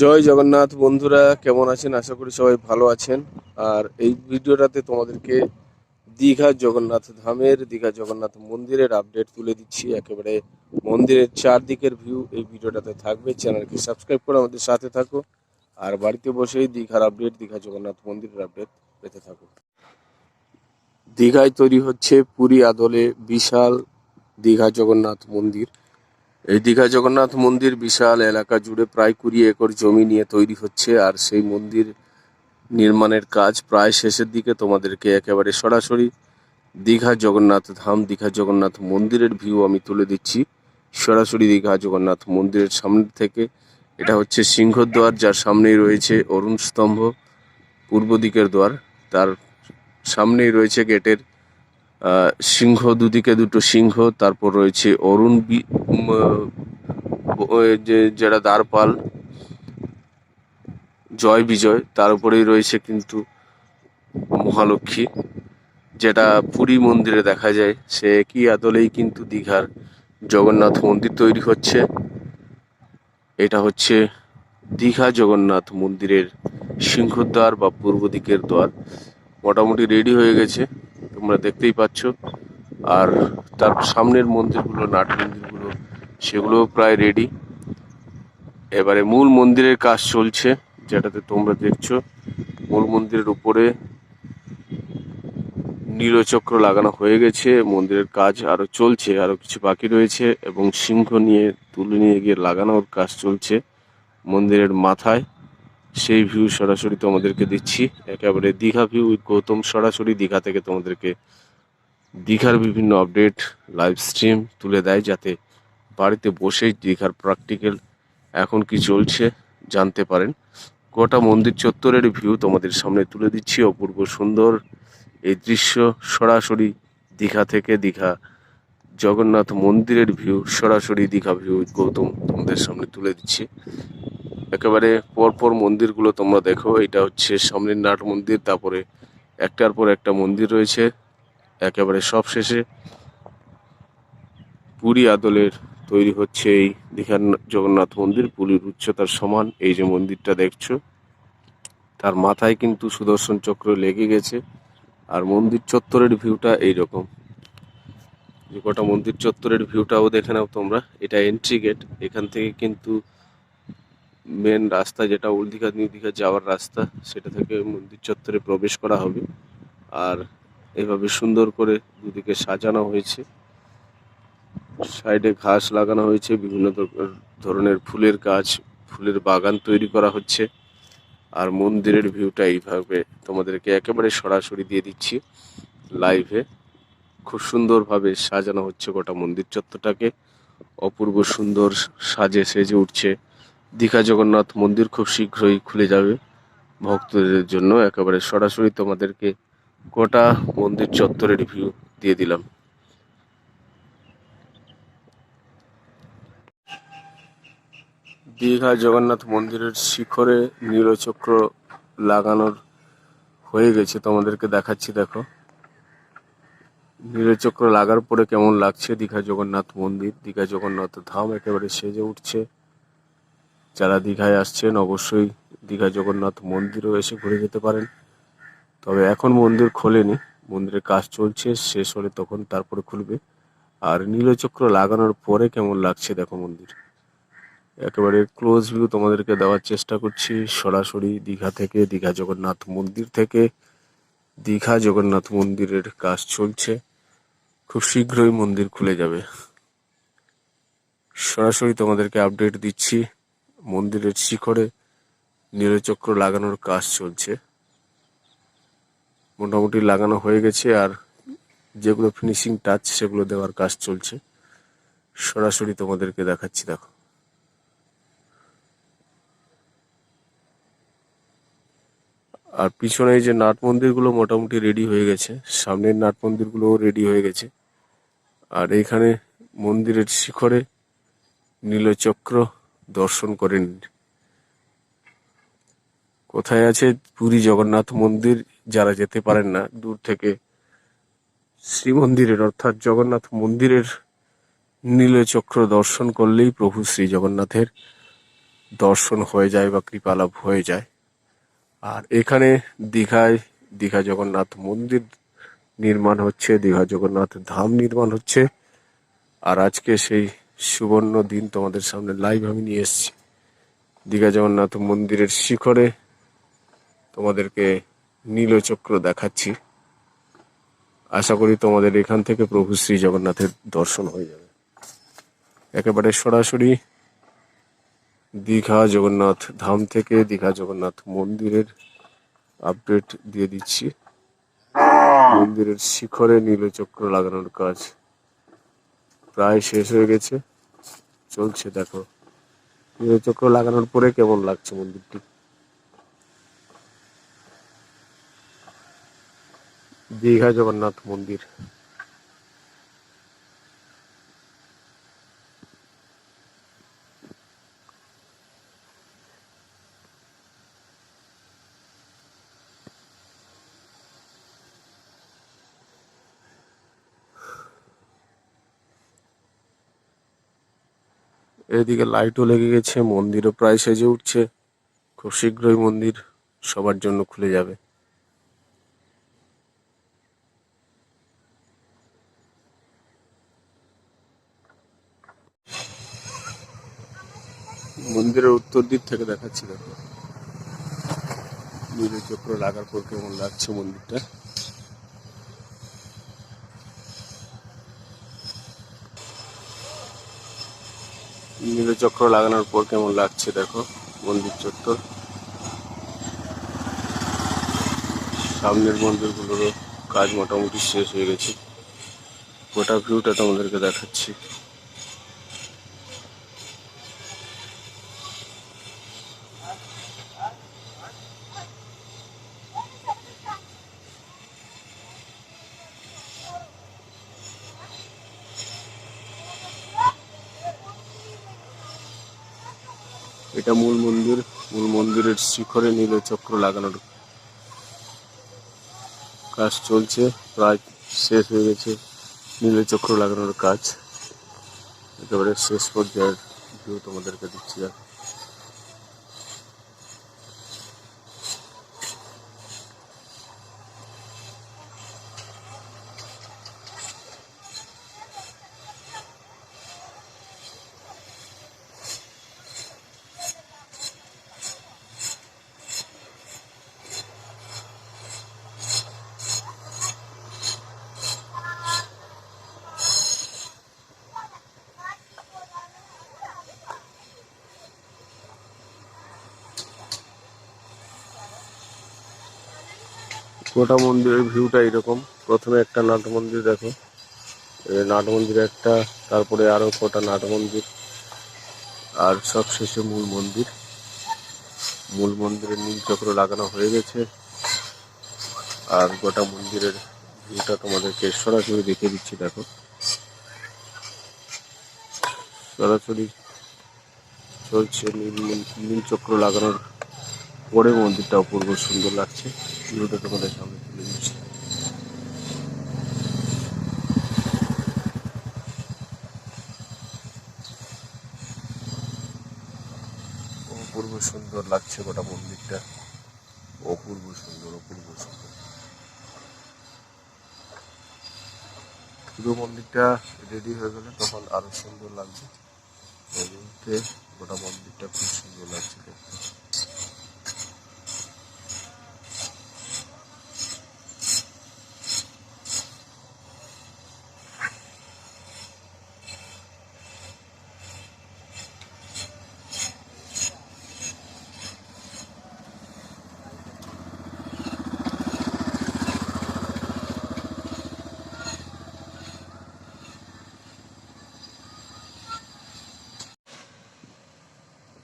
জয় জগন্নাথ বন্ধুরা, কেমন আছেন? আশা করি সবাই ভালো আছেন। আর এই ভিডিওটাতে তোমাদেরকে দীঘা জগন্নাথ ধামের, দীঘা জগন্নাথ মন্দিরের আপডেট তুলে দিচ্ছি। একেবারে মন্দিরের চারদিকের ভিউ এই ভিডিওটাতে থাকবে। চ্যানেলকে সাবস্ক্রাইব করে আমাদের সাথে থাকো, আর বাড়িতে বসেই দীঘার আপডেট, দীঘা জগন্নাথ মন্দিরের আপডেট পেতে থাকো। দীঘায় তৈরি হচ্ছে পুরী আদলে বিশাল দীঘা জগন্নাথ মন্দির। এই দীঘা জগন্নাথ মন্দির বিশাল এলাকা জুড়ে প্রায় 20 একর জমি নিয়ে তৈরি হচ্ছে, আর সেই মন্দির নির্মাণের কাজ প্রায় শেষের দিকে। তোমাদেরকে একেবারে সরাসরি দীঘা জগন্নাথ ধাম, দীঘা জগন্নাথ মন্দিরের ভিউ আমি তুলে দিচ্ছি সরাসরি দীঘা জগন্নাথ মন্দিরের সামনে থেকে। এটা হচ্ছে সিংহদ্বার, যার সামনেই রয়েছে অরুণ স্তম্ভ, পূর্ব দিকের দ্বার। তার সামনেই রয়েছে গেটের সিংহ, দুদিকে দুটো সিংহ। তারপর রয়েছে অরুণ যেটা দ্বারপাল, জয় বিজয়। তার উপরেই রয়েছে কিন্তু মহালক্ষ্মী, যেটা পুরী মন্দিরে দেখা যায়। সে একই আদলেই কিন্তু দীঘার জগন্নাথ মন্দির তৈরি হচ্ছে। এটা হচ্ছে দীঘা জগন্নাথ মন্দিরের সিংহদ্বার বা পূর্ব দিকের দ্বার। মোটামুটি রেডি হয়ে গেছে, তোমরা দেখতেই পাচ্ছ। আর তার সামনের মন্দিরগুলো, নাট মন্দিরগুলো, সেগুলোও প্রায় রেডি। এবারে মূল মন্দিরের কাজ চলছে, যেটাতে তোমরা দেখছো। মূল মন্দিরের উপরে নীলচক্র লাগানো হয়ে গেছে, মন্দিরের কাজ আরো চলছে, আরো কিছু বাকি রয়েছে। এবং সিংহ নিয়ে তুলে নিয়ে গিয়ে লাগানোর কাজ চলছে মন্দিরের মাথায়। সেই ভিউ সরাসরি তোমাদেরকে দিচ্ছি, একেবারে দীঘা ভিউ উইথ গৌতম। সরাসরি দীঘা থেকে তোমাদেরকে দীঘার বিভিন্ন আপডেট লাইভ স্ট্রিম তুলে দেয়, যাতে বাড়িতে বসেই দীঘার প্র্যাকটিক্যাল এখন কি চলছে জানতে পারেন। গোটা মন্দির চত্বরের ভিউ তোমাদের সামনে তুলে দিচ্ছি। অপূর্ব সুন্দর এই দৃশ্য সরাসরি দীঘা থেকে, দীঘা জগন্নাথ মন্দিরের ভিউ সরাসরি দীঘা ভিউ উইথ গৌতম তোমাদের সামনে তুলে দিচ্ছি। একেবারে পরপর মন্দিরগুলো তোমরা দেখো। এটা হচ্ছে সামনের নাট মন্দির, তারপরে একটার পর একটা মন্দির রয়েছে। একেবারে সব শেষে পুরী আদলের তৈরি হচ্ছে এই দীঘার জগন্নাথ মন্দির। পুরীর উচ্চতার সমান এই যে মন্দিরটা দেখছো, তার মাথায় কিন্তু সুদর্শন চক্র লেগে গেছে। আর মন্দির চত্বরের ভিউটা এইরকম। যে গোটা মন্দির চত্বরের ভিউটাও দেখে নাও তোমরা। এটা এন্ট্রি গেট, এখান থেকে কিন্তু মেন রাস্তা, যেটা ওল্ড দীঘা নিউ দীঘা যাওয়ার রাস্তা, সেটা থেকে মন্দির চত্বরে প্রবেশ করা হবে। আর এভাবে সুন্দর করে দুদিকে সাজানো হয়েছে, সাইডে ঘাস লাগানো হয়েছে, বিভিন্ন ধরনের ফুলের গাছ, ফুলের বাগান তৈরি করা হচ্ছে। আর মন্দিরের ভিউটা এইভাবে তোমাদেরকে একেবারে সরাসরি দিয়ে দিচ্ছি লাইভে। খুব সুন্দরভাবে সাজানো হচ্ছে গোটা মন্দির চত্বরটাকে। অপূর্ব সুন্দর সাজে সেজে উঠছে দীঘা জগন্নাথ মন্দির। খুব শীঘ্রই খুলে যাবে ভক্তদের জন্য। একেবারে সরাসরি তোমাদেরকে গোটা মন্দির চত্বরের ভিউ দিয়ে দিলাম। দীঘা জগন্নাথ মন্দিরের শিখরে নীলচক্র লাগানোর হয়ে গেছে, তোমাদেরকে দেখাচ্ছি। দেখো নীলচক্র লাগার পরে কেমন লাগছে দীঘা জগন্নাথ মন্দির, দীঘা জগন্নাথ ধাম একেবারে সেজে উঠছে। যারা দীঘায় আসছেন অবশ্যই দীঘা জগন্নাথ মন্দিরও এসে ঘুরে যেতে পারেন। তবে এখন মন্দির খোলেনি, মন্দিরের কাজ চলছে, শেষ হলে তখন তারপরে খুলবে। আর নীলচক্র লাগানোর পরে কেমন লাগছে দেখো মন্দির। একেবারে ক্লোজ ভিউ তোমাদেরকে দেওয়ার চেষ্টা করছি সরাসরি দীঘা থেকে, দীঘা জগন্নাথ মন্দির থেকে। দীঘা জগন্নাথ মন্দিরের কাজ চলছে, খুব শীঘ্রই মন্দির খুলে যাবে। সরাসরি তোমাদেরকে আপডেট দিচ্ছি। মন্দিরের শিখরে নীলচক্র লাগানোর কাজ চলছে, মোটামুটি লাগানো হয়ে গেছে। আর যেগুলো ফিনিশিং টাচ সেগুলো দেওয়ার কাজ চলছে। সরাসরি তোমাদেরকে দেখাচ্ছি, দেখো। আর পিছনে এই যে নাট মন্দিরগুলো মোটামুটি রেডি হয়ে গেছে, সামনের নাট মন্দিরগুলোও রেডি হয়ে গেছে। আর এইখানে মন্দিরের শিখরে নীলচক্র দর্শন করে নিন। কোথায় আছে পুরী জগন্নাথ মন্দির, যারা যেতে পারেন না দূর থেকে শ্রীমন্দিরের অর্থাৎ জগন্নাথ মন্দিরের নীলচক্র দর্শন করলেই প্রভু শ্রী জগন্নাথের দর্শন হয়ে যায় বা কৃপালাভ হয়ে যায়। আর এখানে দীঘা জগন্নাথ মন্দির নির্মাণ হচ্ছে, দীঘা জগন্নাথ ধাম নির্মাণ হচ্ছে। আর আজকে সেই সুবর্ণ দিন তোমাদের সামনে লাইভ আমি নিয়ে এসেছি। দীঘা জগন্নাথ মন্দিরের শিখরে তোমাদেরকে নীলচক্র দেখাচ্ছি। আশা করি তোমাদের এখান থেকে প্রভু শ্রী জগন্নাথের দর্শন হয়ে যাবে। একেবারে সরাসরি দীঘা জগন্নাথ ধাম থেকে দীঘা জগন্নাথ মন্দিরের আপডেট দিয়ে দিচ্ছি। মন্দিরের শিখরে নীলচক্র লাগানোর কাজ প্রায় শেষ হয়ে গেছে, চলছে। দেখো নীলচক্র লাগানোর পরে কেমন লাগছে মন্দিরটি। দীঘা জগন্নাথ মন্দির। এদিকে লাইটও লেগে গেছে, মন্দিরও প্রায় সেজে উঠছে। খুব শীঘ্রই মন্দির সবার জন্য খুলে যাবে। মন্দিরের উত্তর দিক থেকে দেখাচ্ছি, দেখো নীলচক্র লাগার পর কেমন লাগছে মন্দিরটা। নীলচক্র লাগানোর পর কেমন লাগছে দেখো মন্দির চত্বর। সামনের মন্দিরগুলোরও কাজ মোটামুটি শেষ হয়ে গেছে। গোটা ভিউটা তোমাদেরকে দেখাচ্ছি। এটা মূল মন্দির। মূল মন্দিরের শিখরে নীলচক্র লাগানোর কাজ চলছে, প্রায় শেষ হয়ে গেছে নীলচক্র লাগানোর কাজ। একেবারে শেষ পর্যায়ের ভিউ তোমাদেরকে দিচ্ছি। দেখো গোটা মন্দিরের ভিউটা এরকম। প্রথমে একটা নাট মন্দির দেখো, নাট মন্দির একটা, তারপরে আরো কটা নাট মন্দির, আর সব শেষে মূল মন্দির। মূল মন্দিরের নীলচক্র লাগানো হয়ে গেছে। আর গোটা মন্দিরের ভিউটা তোমাদেরকে সরাসরি দেখে দিচ্ছি। দেখো সরাসরি চলছে নীলচক্র লাগানোর পরে মন্দিরটা অপূর্ব সুন্দর লাগছে। ভিউটা তোমাদের সামনে তুলে দিচ্ছি। অপূর্ব সুন্দর লাগছে গোটা মন্দিরটা, অপূর্ব সুন্দর, অপূর্ব সুন্দর। পুরো মন্দিরটা রেডি হয়ে গেলে তখন আরো সুন্দর লাগবে। এই মুহূর্তে গোটা মন্দিরটা খুব সুন্দর লাগছে দেখতে।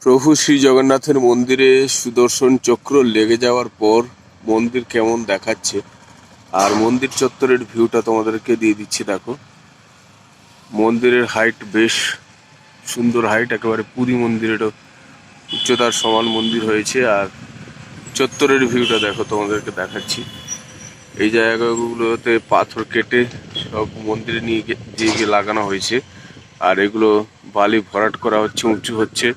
প্রভু শ্রী জগন্নাথের মন্দিরে সুদর্শন চক্র লেগে যাওয়ার পর মন্দির কেমন দেখাচ্ছে আর মন্দির চত্বরের ভিউটা তোমাদেরকে দিয়ে দিচ্ছি। দেখো মন্দিরের হাইট বেশ সুন্দর হাইট, একেবারে পুরী মন্দিরেরও উচ্চতার সমান মন্দির হয়েছে। আর চত্বরের ভিউটা দেখো তোমাদেরকে দেখাচ্ছি। এই জায়গাগুলোতে পাথর কেটে সব মন্দিরে নিয়ে গিয়ে লাগানো হয়েছে। আর এগুলো বালি ভরাট করা হচ্ছে, উঁচু হচ্ছে।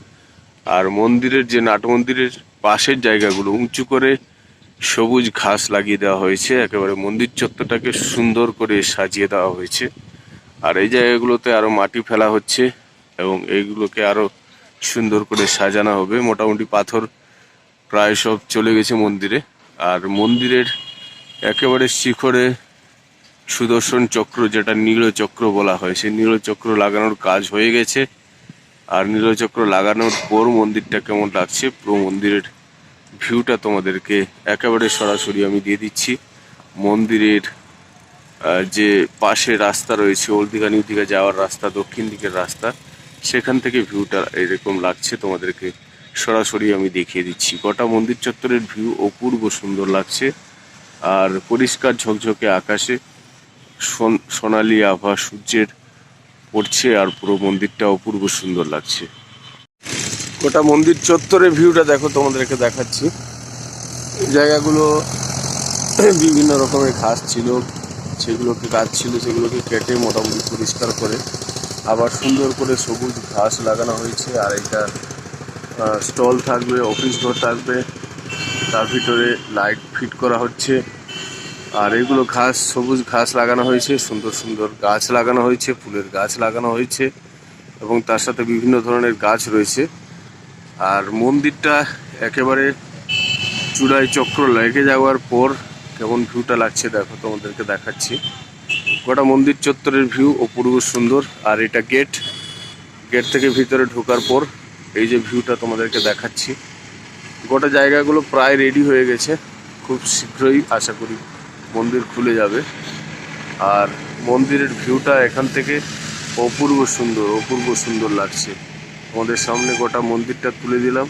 আর মন্দিরের যে নাট মন্দিরের পাশের জায়গাগুলো উঁচু করে সবুজ ঘাস লাগিয়ে দেওয়া হয়েছে, একেবারে মন্দির চত্বরটাকে সুন্দর করে সাজিয়ে দেওয়া হয়েছে। আর এই জায়গাগুলোতে আরো মাটি ফেলা হচ্ছে এবং এইগুলোকে আরো সুন্দর করে সাজানো হবে। মোটামুটি পাথর প্রায় সব চলে গেছে মন্দিরে। আর মন্দিরের একেবারে শিখরে সুদর্শন চক্র, যেটা নীলচক্র বলা হয়, সেই নীলচক্র লাগানোর কাজ হয়ে গেছে। আর নীলচক্র লাগানোর পর মন্দিরটা কেমন লাগছে, পুরো মন্দিরের ভিউটা তোমাদেরকে একেবারে সরাসরি আমি দিয়ে দিচ্ছি। মন্দিরের যে পাশে রাস্তা রয়েছে, ওল্ড দীঘা নিউ দীঘা যাওয়ার রাস্তা, দক্ষিণ দিকের রাস্তা, সেখান থেকে ভিউটা এরকম লাগছে তোমাদেরকে সরাসরি আমি দেখিয়ে দিচ্ছি। গোটা মন্দির চত্বরের ভিউ অপূর্ব সুন্দর লাগছে। আর পরিষ্কার ঝকঝকে আকাশে সোনালি আভা সূর্যের পড়ছে, আর পুরো মন্দিরটা অপূর্ব সুন্দর লাগছে। গোটা মন্দির চত্বরের ভিউটা দেখো, তোমাদেরকে দেখাচ্ছি। জায়গাগুলো বিভিন্ন রকমের ঘাস ছিল, সেগুলোকে কেটে মোটামুটি পরিষ্কার করে আবার সুন্দর করে সবুজ ঘাস লাগানো হয়েছে। আর এটা স্টল থাকবে, অফিস ঘর থাকবে, তার ভিতরে লাইট ফিট করা হচ্ছে। আর এগুলো ঘাস, সবুজ ঘাস লাগানো হয়েছে, সুন্দর সুন্দর গাছ লাগানো হয়েছে, ফুলের গাছ লাগানো হয়েছে এবং তার সাথে বিভিন্ন ধরনের গাছ রয়েছে। আর মন্দিরটা একেবারে চূড়ায় চক্র লেগে যাওয়ার পর কেমন ভিউটা লাগছে দেখো, তোমাদেরকে দেখাচ্ছি। গোটা মন্দির চত্বরের ভিউ অপূর্ব সুন্দর। আর এটা গেট থেকে ভিতরে ঢোকার পর এই যে ভিউটা তোমাদেরকে দেখাচ্ছি। গোটা জায়গাগুলো প্রায় রেডি হয়ে গেছে, খুব শীঘ্রই আশা করি মন্দির খুলে যাবে। আর মন্দিরের ভিউটা এখান থেকে অপূর্ব সুন্দর লাগছে। আমাদের সামনে গোটা মন্দিরটা তুলে দিলাম,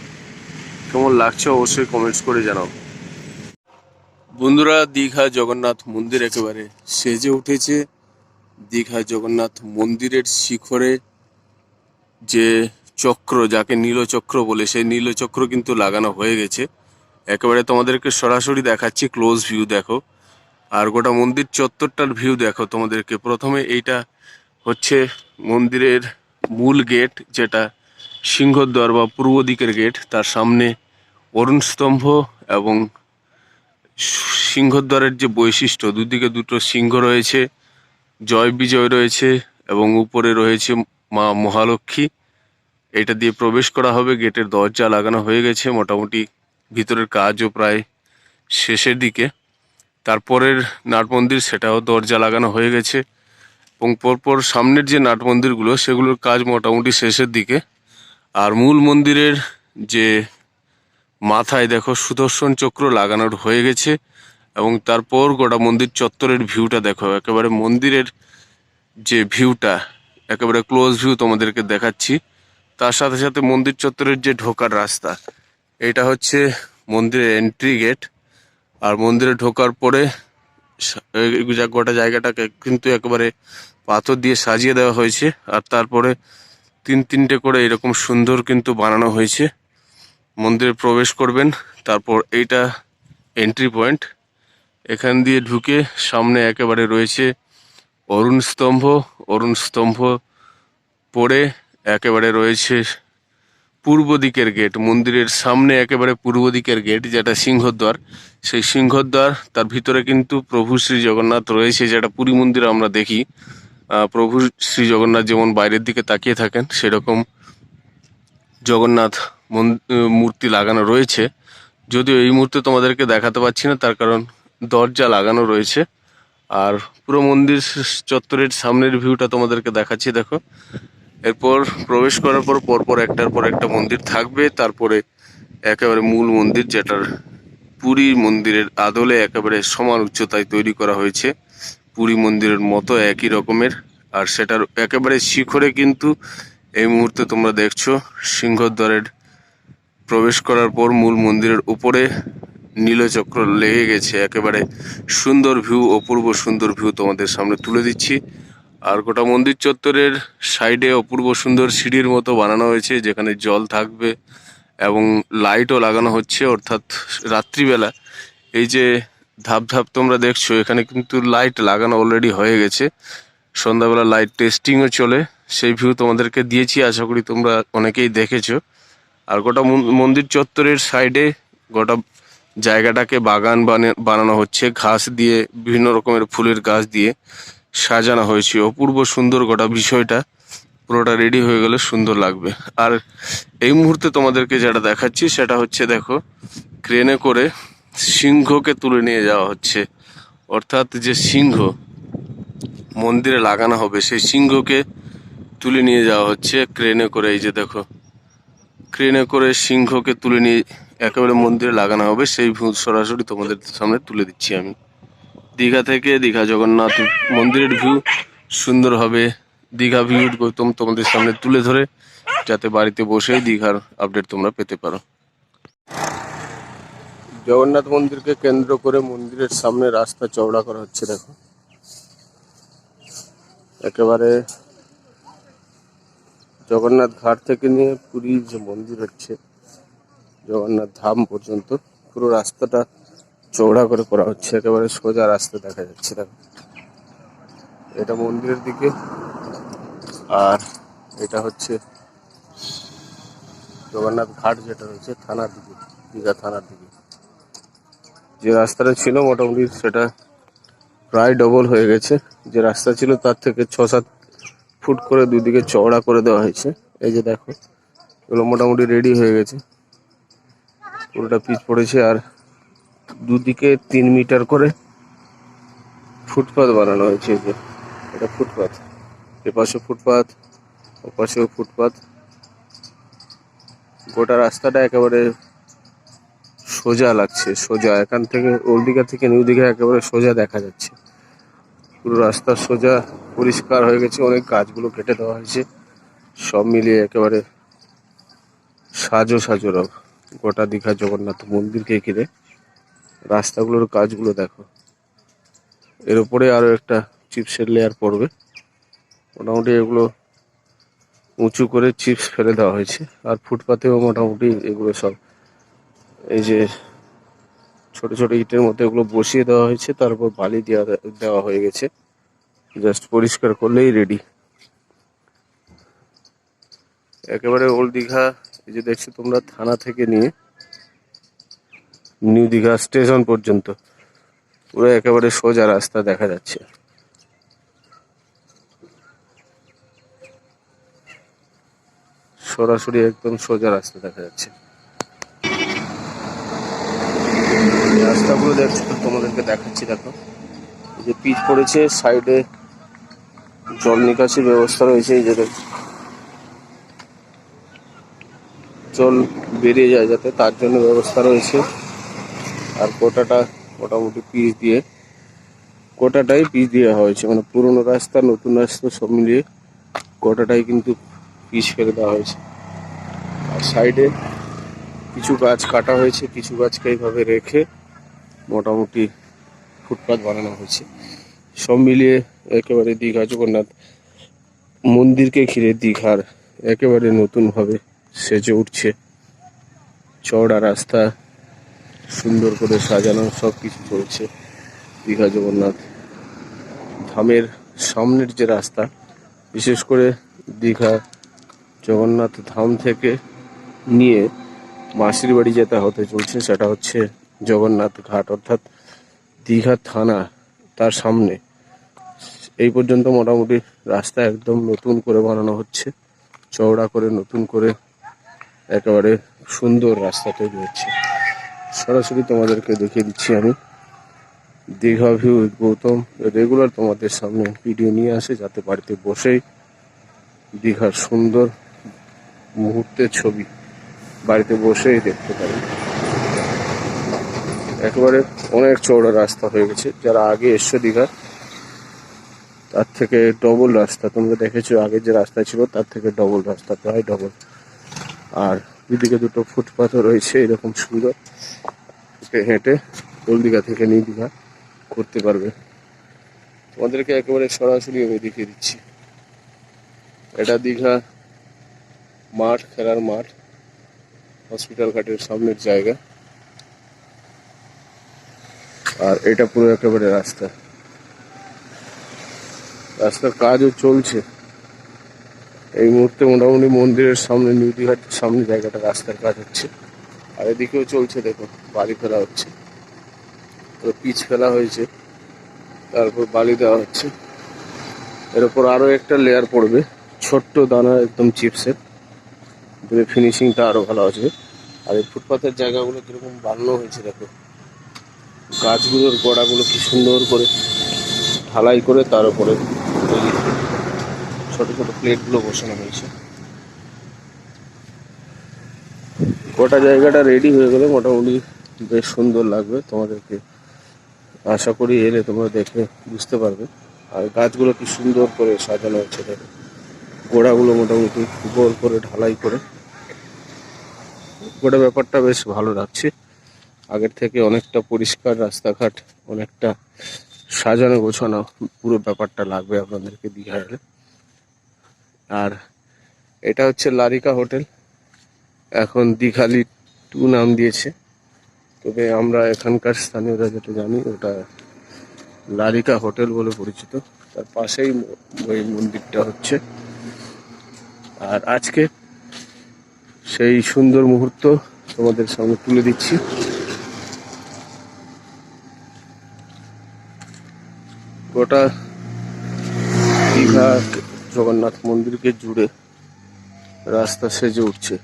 কেমন লাগছে অবশ্যই কমেন্টস করে জানাও। বন্ধুরা, দীঘা জগন্নাথ মন্দির একেবারে সেজে উঠেছে। দীঘা জগন্নাথ মন্দিরের শিখরে যে চক্র, যাকে নীলচক্র বলে, সেই নীলচক্র কিন্তু লাগানো হয়ে গেছে। একেবারে তোমাদেরকে সরাসরি দেখাচ্ছি, ক্লোজ ভিউ দেখো। আর গোটা মন্দির চত্বরটার ভিউ দেখো তোমাদেরকে। প্রথমে এইটা হচ্ছে মন্দিরের মূল গেট, যেটা সিংহদ্বার বা পূর্ব দিকের গেট। তার সামনে অরুণ স্তম্ভ এবং সিংহদ্বারের যে বৈশিষ্ট্য, দুদিকে দুটো সিংহ রয়েছে, জয় বিজয় রয়েছে এবং উপরে রয়েছে মা মহালক্ষ্মী। এটা দিয়ে প্রবেশ করা হবে। গেটের দরজা লাগানো হয়ে গেছে, মোটামুটি ভিতরের কাজও প্রায় শেষের দিকে। তারপরের নাট মন্দির, সেটাও দরজা লাগানো হয়ে গেছে এবং পরপর সামনের যে নাট মন্দিরগুলো, সেগুলোর কাজ মোটামুটি শেষের দিকে। আর মূল মন্দিরের যে মাথায় দেখো সুদর্শন চক্র লাগানোর হয়ে গেছে এবং তারপর গোটা মন্দির চত্বরের ভিউটা দেখো। একেবারে মন্দিরের যে ভিউটা, একেবারে ক্লোজ ভিউ তোমাদেরকে দেখাচ্ছি। তার সাথে সাথে মন্দির চত্বরের যে ঢোকার রাস্তা, এটা হচ্ছে মন্দিরের এন্ট্রি গেট। আর মন্দিরে ঢোকার পরে গোটা জায়গাটাকে কিন্তু একেবারে পাথর দিয়ে সাজিয়ে দেওয়া হয়েছে। আর তারপরে তিনটে করে এরকম সুন্দর কিন্তু বানানো হয়েছে। মন্দিরে প্রবেশ করবেন, তারপর এইটা এন্ট্রি পয়েন্ট। এখান দিয়ে ঢুকে সামনে একেবারে রয়েছে অরুণ স্তম্ভ পড়ে একেবারে রয়েছে পূর্ব দিকের গেট। মন্দিরের সামনে একেবারে পূর্ব দিকের গেট, যেটা সিংহদ্বার। সেই সিংহদ্বার, তার ভিতরে কিন্তু প্রভু শ্রী জগন্নাথ রয়েছে, যেটা পুরী মন্দিরে আমরা দেখি। প্রভু শ্রী জগন্নাথ যেমন বাইরের দিকে তাকিয়ে থাকেন, সেরকম জগন্নাথ মূর্তি লাগানো রয়েছে। যদিও এই মুহূর্তে তোমাদেরকে দেখাতে পাচ্ছি না, তার কারণ দরজা লাগানো রয়েছে। আর পুরো মন্দির চত্বরের সামনের ভিউটা তোমাদেরকে দেখাচ্ছি দেখো। এরপর প্রবেশ করার পর পরপর একটার পর একটা মন্দির থাকবে, তারপরে একেবারে মূল মন্দির, যেটার পুরী মন্দিরের আদলে একেবারে সমান উচ্চতায় তৈরি করা হয়েছে, পুরী মন্দিরের মতো একই রকমের। আর সেটার একেবারে শিখরে কিন্তু এই মুহূর্তে তোমরা দেখছো সিংহদ্বারের প্রবেশ করার পর মূল মন্দিরের উপরে নীলচক্র লেগে গেছে। একেবারে সুন্দর ভিউ, অপূর্ব সুন্দর ভিউ তোমাদের সামনে তুলে দিচ্ছি। আর গোটা মন্দির চত্বরের সাইডে অপূর্ব সুন্দর সিঁড়ির মতো বানানো হয়েছে, যেখানে জল থাকবে এবং লাইটও লাগানো হচ্ছে। অর্থাৎ রাত্রিবেলা এই যে ধাপ ধাপ তোমরা দেখছো, এখানে কিন্তু লাইট লাগানো অলরেডি হয়ে গেছে। সন্ধ্যাবেলা লাইট টেস্টিংও চলে, সেই ভিউ তোমাদেরকে দিয়েছি, আশা করি তোমরা অনেকেই দেখেছো। আর গোটা মন্দির চত্বরের সাইডে গোটা জায়গাটাকে বাগান বানানো হচ্ছে, ঘাস দিয়ে বিভিন্ন রকমের ফুলের গাছ দিয়ে সাজানো হয়েছে। অপূর্ব সুন্দর গোটা বিষয়টা, পুরোটা রেডি হয়ে গেলে সুন্দর লাগবে। আর এই মুহূর্তে তোমাদেরকে যেটা দেখাচ্ছি সেটা হচ্ছে, দেখো ক্রেনে করে সিংহকে তুলে নিয়ে যাওয়া হচ্ছে। অর্থাৎ যে সিংহ মন্দিরে লাগানো হবে সেই সিংহকে তুলে নিয়ে যাওয়া হচ্ছে ক্রেনে করে। এই যে দেখো, ক্রেনে করে সিংহকে তুলে নিয়ে একেবারে মন্দিরে লাগানো হবে, সেই ভিউ সরাসরি তোমাদের সামনে তুলে দিচ্ছি আমি। দীঘা থেকে, দীঘা জগন্নাথ মন্দিরের ভিউ সুন্দরভাবে দীঘা ভিউ গৌতম তোমাদের সামনে তুলে ধরে, যাতে বাড়িতে বসেই দীঘার আপডেট তোমরা পেতে পারো। জগন্নাথ মন্দিরকে কেন্দ্র করে মন্দিরের সামনে রাস্তা চওড়া করা হচ্ছে। দেখো একেবারে জগন্নাথ ঘাট থেকে নিয়ে পুরীর যে মন্দির হচ্ছে জগন্নাথ ধাম পর্যন্ত পুরো রাস্তাটা চওড়া করে করা হচ্ছে, একেবারে সোজা রাস্তা দেখা যাচ্ছে। দেখো এটা মন্দিরের দিকে, আর এটা হচ্ছে জগন্নাথ ঘাট যেটা রয়েছে থানার দিকে, দীঘা থানার দিকে। যে রাস্তাটা ছিল মোটামুটি সেটা প্রায় ডবল হয়ে গেছে। যে রাস্তা ছিল তার থেকে 6-7 ফুট করে দুদিকে চওড়া করে দেওয়া হয়েছে। এই যে দেখো এগুলো মোটামুটি রেডি হয়ে গেছে, পুরোটা পিচ পড়েছে। আর দুদিকে 3 মিটার করে ফুটপাথ বানানো হয়েছে। এই যে এটা ফুটপাথ, এপাশে ফুটপাথ, ওপাশেও ফুটপাথ। গোটা রাস্তাটা একেবারে সোজা লাগছে, সোজা এখান থেকে ওল্ড দীঘা থেকে নিউ দীঘা একেবারে সোজা দেখা যাচ্ছে। পুরো রাস্তা সোজা পরিষ্কার হয়ে গেছে, অনেক গাছগুলো কেটে দেওয়া হয়েছে, সব মিলিয়ে একেবারে সাজো সাজো রব গোটা দীঘা জগন্নাথ মন্দিরকে ঘিরে রাস্তাগুলোর কাজগুলো দেখো। এর উপরে আরো একটা চিপসের লেয়ার পড়বে। মোটামুটি এগুলো উঁচু করে চিপস ফেলে দেওয়া হয়েছে। আর ফুটপাতেও মোটামুটি এগুলো সব এই যে ছোট ছোট ইটের মধ্যে এগুলো বসিয়ে দেওয়া হয়েছে, তারপর বালি দেওয়া হয়ে গেছে, জাস্ট পরিষ্কার করলেই রেডি। একেবারে ওল্ড দীঘা এই যে দেখছো তোমরা, থানা থেকে নিয়ে নিউ দীঘা স্টেশন পর্যন্ত পুরো একেবারে সোজা রাস্তা দেখা যাচ্ছে। সরাসরি একদম সোজা রাস্তা দেখা যাচ্ছে। রাস্তাগুলো দেখছো তোমাদেরকে দেখাচ্ছি। দেখো এই যে পিচ পড়েছে, সাইডে জল নিকাশির ব্যবস্থা রয়েছে। এই যে জল বেরিয়ে যায় যাতে, তার জন্য ব্যবস্থা রয়েছে। আর গোটাটা মোটামুটি গোটাটাই পিচ দেওয়া হয়েছে, মানে পুরোনো রাস্তা নতুন রাস্তা সব মিলিয়ে গোটাটাই কিন্তু পিচ ফেলে দেওয়া হয়েছে। আর সাইডে কিছু গাছ কাটা হয়েছে, কিছু গাছকে এইভাবে রেখে মোটামুটি ফুটপাথ বানানো হয়েছে। সব মিলিয়ে একেবারে দীঘা জগন্নাথ মন্দিরকে ঘিরে দীঘার একেবারে নতুনভাবে সেজে উঠছে। চওড়া রাস্তা, সুন্দর করে সাজানো, সব কিছু চলছে। দীঘা জগন্নাথ ধামের সামনের যে রাস্তা, বিশেষ করে দীঘা জগন্নাথ ধাম থেকে নিয়ে মাসির বাড়ি যেতে হতে চলছে, সেটা হচ্ছে জগন্নাথ ঘাট, অর্থাৎ দীঘা থানা তার সামনে। এই পর্যন্ত মোটামুটি রাস্তা একদম নতুন করে বানানো হচ্ছে, চওড়া করে নতুন করে একেবারে সুন্দর রাস্তা তৈরি হচ্ছে। সরাসরি তোমাদেরকে দেখিয়ে দিচ্ছি আমি। দীঘা ভিউ গৌতম রেগুলার তোমাদের সামনে ভিডিও নিয়ে আসে, যাতে বাড়িতে বসেই দীঘার সুন্দর মুহূর্তের ছবি বাড়িতে বসেই দেখতে পারে। একেবারে অনেক চওড়া রাস্তা হয়ে গেছে। যারা আগে এসছো দীঘা, তার থেকে ডবল রাস্তা। তোমরা দেখেছো আগে যে রাস্তা ছিল তার থেকে ডবল রাস্তা, প্রায় ডবল। আর দুদিকে দুটো ফুটপাথও রয়েছে এরকম সুন্দর, হেঁটে ওল্ড দীঘা থেকে নিউ দীঘা করতে পারবে। তোমাদেরকে একেবারে সরাসরি আমি দেখিয়ে দিচ্ছি। এটা দীঘা মাঠ, খেলার মাঠ, হসপিটাল ঘাটের সামনের জায়গা। আর এটা পুরো একেবারে রাস্তা, রাস্তার কাজও চলছে। এই মুহূর্তে মোটামুটি মন্দিরের সামনে, নিউ দীঘার সামনে জায়গাটা রাস্তার কাজ হচ্ছে। আর এদিকেও চলছে, দেখো বালি ফেলা হচ্ছে, পিচ ফেলা হয়েছে, তারপর বালি দেওয়া হচ্ছে। এর উপর আরো একটা লেয়ার পড়বে, ছোট্ট দানা একদম চিপসের, দিলে ফিনিশিংটা আরো ভালো আসবে। আর এই ফুটপাথের জায়গাগুলো কিরকম বানানো হয়েছে দেখো, গাছগুলোর গোড়াগুলো কি সুন্দর করে ঢালাই করে তার উপরে ওই ছোট ছোট প্লেটগুলো বসানো হয়েছে। গোটা জায়গাটা রেডি হয়ে গেলে মোটামুটি বেশ সুন্দর লাগবে তোমাদেরকে, আশা করি এলে তোমরা দেখে বুঝতে পারবে। আর গাছগুলো কি সুন্দর করে সাজানো হচ্ছে দেখো, গোড়াগুলো মোটামুটি গোল করে ঢালাই করে, গোটা ব্যাপারটা বেশ ভালো লাগছে। আগের থেকে অনেকটা পরিষ্কার রাস্তাঘাট, অনেকটা সাজানো গোছানো পুরো ব্যাপারটা লাগবে আপনাদেরকে দীঘা এলে। আর এটা হচ্ছে লারিকা হোটেল, এখন দীঘালি 2 নাম দিয়েছে, তবে আমরা এখানকার স্থানীয়রা যেটা জানি ওটা লারিকা হোটেল বলে পরিচিত। তার পাশেই ওই মন্দিরটা হচ্ছে। আর আজকে সেই সুন্দর মুহূর্ত তোমাদের সামনে তুলে দিচ্ছি। গোটা দীঘা জগন্নাথ মন্দিরকে জুড়ে রাস্তা সেজে উঠছে।